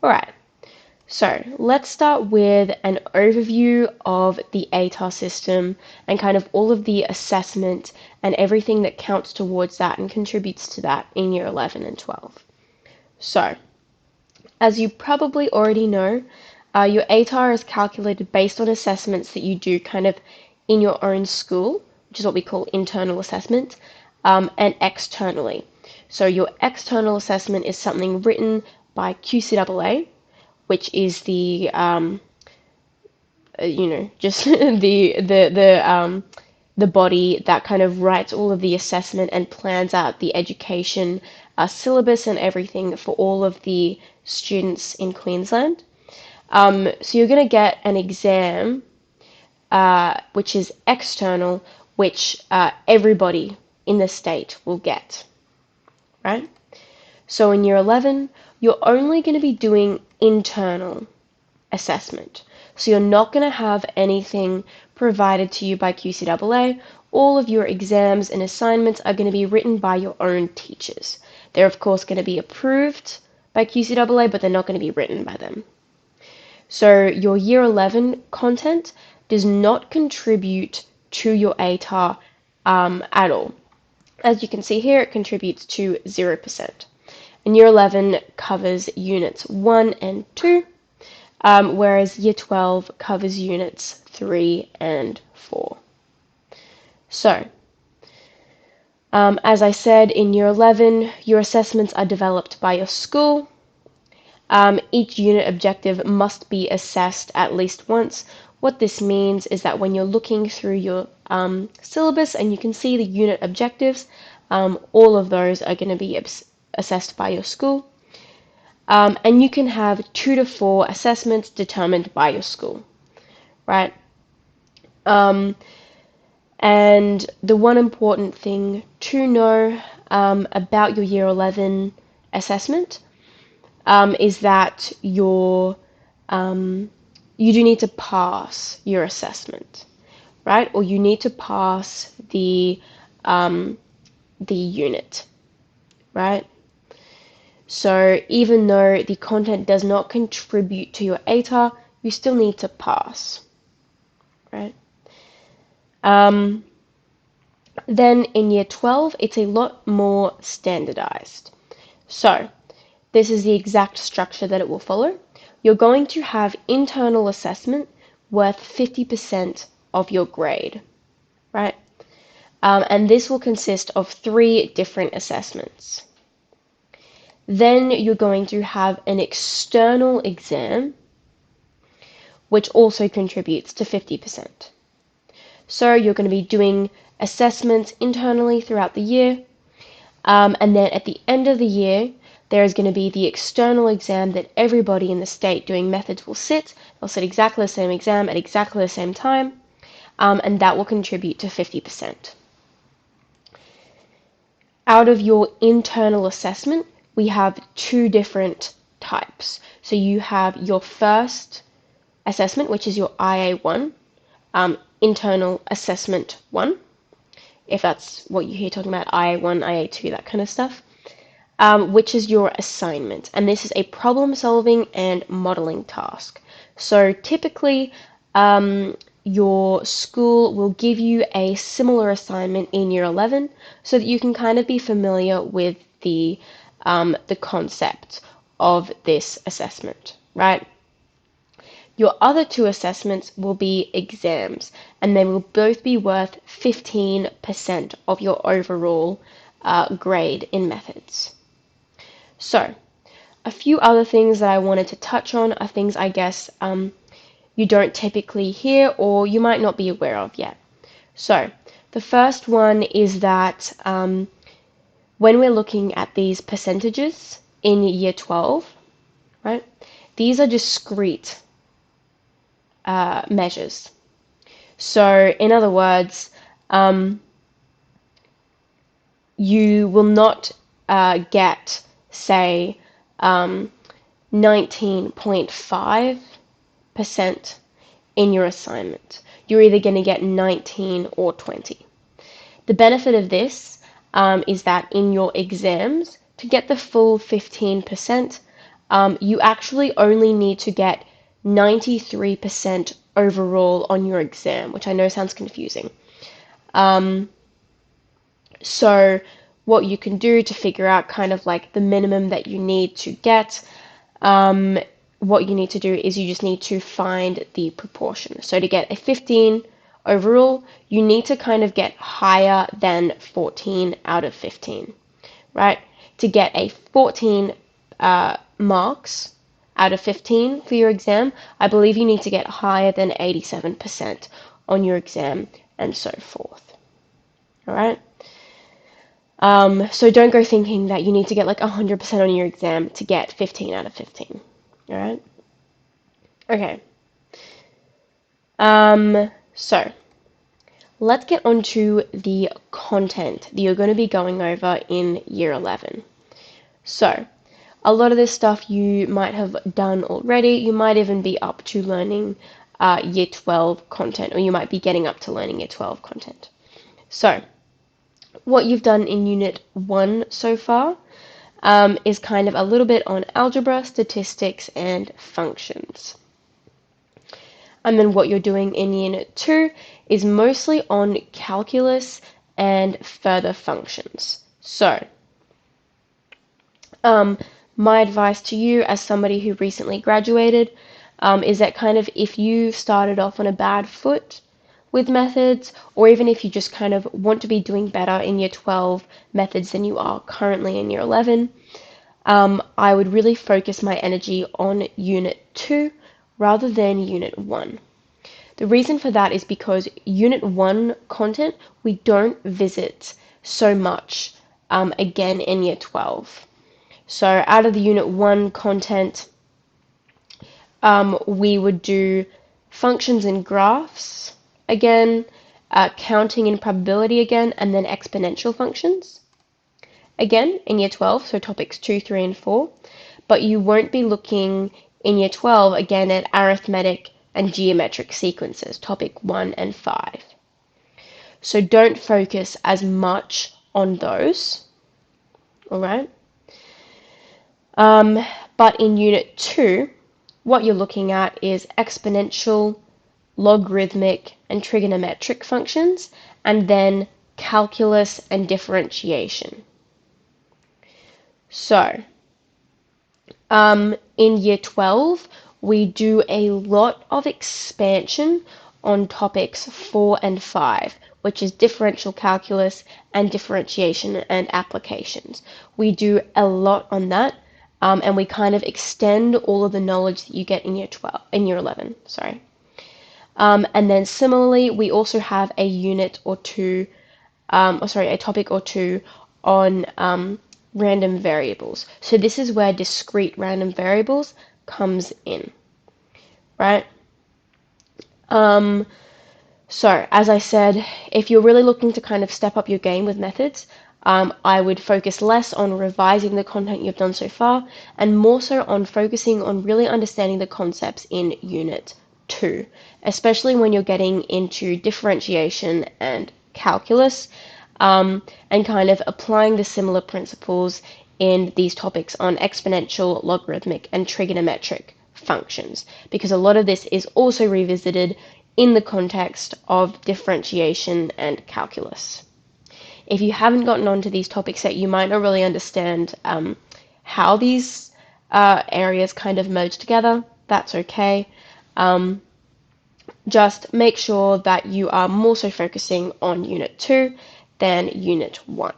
Alright, so let's start with an overview of the ATAR system and kind of all of the assessment and everything that counts towards that and contributes to that in year 11 and 12. So, as you probably already know, your ATAR is calculated based on assessments that you do kind of in your own school, which is what we call internal assessment, and externally. So your external assessment is something written by QCEE, which is the just the body that kind of writes all of the assessment and plans out the education syllabus and everything for all of the students in Queensland. So you're going to get an exam which is external, which everybody in the state will get, right? So in year 11, you're only going to be doing internal assessment. So you're not going to have anything provided to you by QCEE. All of your exams and assignments are going to be written by your own teachers. They're of course going to be approved by QCEE, but they're not going to be written by them. So your year 11 content does not contribute to your ATAR at all. As you can see here, it contributes to 0%. And year 11 covers units 1 and 2, whereas year 12 covers units 3 and 4. So, as I said, in year 11, your assessments are developed by your school. Each unit objective must be assessed at least once. What this means is that when you're looking through your syllabus and you can see the unit objectives, all of those are going to be assessed by your school. And you can have 2 to 4 assessments determined by your school, right? And the one important thing to know about your year 11 assessment is that you do need to pass your assessment, right? Or you need to pass the unit, right? So even though the content does not contribute to your ATAR, you still need to pass, right? Then in year 12, it's a lot more standardized. So this is the exact structure that it will follow. You're going to have internal assessment worth 50% of your grade, right? And this will consist of 3 different assessments. Then you're going to have an external exam, which also contributes to 50%. So you're going to be doing assessments internally throughout the year, and then at the end of the year, there is going to be the external exam that everybody in the state doing methods will sit. They'll sit exactly the same exam at exactly the same time, and that will contribute to 50%. Out of your internal assessment, we have 2 different types. So you have your first assessment, which is your IA1, internal assessment 1, if that's what you hear talking about, IA1, IA2, that kind of stuff, which is your assignment. And this is a problem-solving and modeling task. So typically, your school will give you a similar assignment in year 11 so that you can kind of be familiar with the concept of this assessment, right? Your other 2 assessments will be exams, and they will both be worth 15% of your overall grade in methods. So, a few other things that I wanted to touch on are things I guess you don't typically hear or you might not be aware of yet. So, the first one is that when we're looking at these percentages in year 12, right, these are discrete measures. So, in other words, you will not get, say, 19.5% in your assignment. You're either going to get 19 or 20. The benefit of this is that in your exams, to get the full 15%, you actually only need to get 93% overall on your exam, which I know sounds confusing. So what you can do to figure out kind of like the minimum that you need to get, what you need to do is you just need to find the proportion. So to get a 15 overall, you need to kind of get higher than 14 out of 15, right? To get a 14 marks out of 15 for your exam, I believe you need to get higher than 87% on your exam and so forth. All right? So don't go thinking that you need to get like 100% on your exam to get 15 out of 15. All right? Okay. So let's get on to the content that you're going to be going over in year 11. So a lot of this stuff you might have done already. You might even be up to learning year 12 content, or you might be getting up to learning year 12 content. So what you've done in Unit 1 so far is kind of a little bit on algebra, statistics, and functions. And then what you're doing in Unit 2 is mostly on calculus and further functions. So, my advice to you as somebody who recently graduated is that kind of if you started off on a bad foot with methods, or even if you just kind of want to be doing better in year 12 methods than you are currently in year 11, I would really focus my energy on Unit 2 rather than Unit 1. The reason for that is because Unit 1 content we don't visit so much again in year 12. So out of the Unit 1 content, we would do functions and graphs again, counting and probability again, and then exponential functions again in year 12, so topics 2, 3, and 4. But you won't be looking in year 12 again at arithmetic and geometric sequences, topic 1 and 5. So don't focus as much on those, all right? But in Unit 2, what you're looking at is exponential, logarithmic, and trigonometric functions, and then calculus and differentiation. So, in year 12, we do a lot of expansion on topics 4 and 5, which is differential calculus and differentiation and applications. We do a lot on that, and we kind of extend all of the knowledge that you get in year 11, sorry. And then similarly, we also have a topic or two on random variables. So this is where discrete random variables comes in, right? So as I said, if you're really looking to kind of step up your game with methods, I would focus less on revising the content you've done so far and more so on focusing on really understanding the concepts in Unit 2, especially when you're getting into differentiation and calculus, and kind of applying the similar principles in these topics on exponential, logarithmic, and trigonometric functions, because a lot of this is also revisited in the context of differentiation and calculus. If you haven't gotten onto these topics yet, you might not really understand how these areas kind of merge together. That's okay. Just make sure that you are more so focusing on Unit 2 than Unit 1.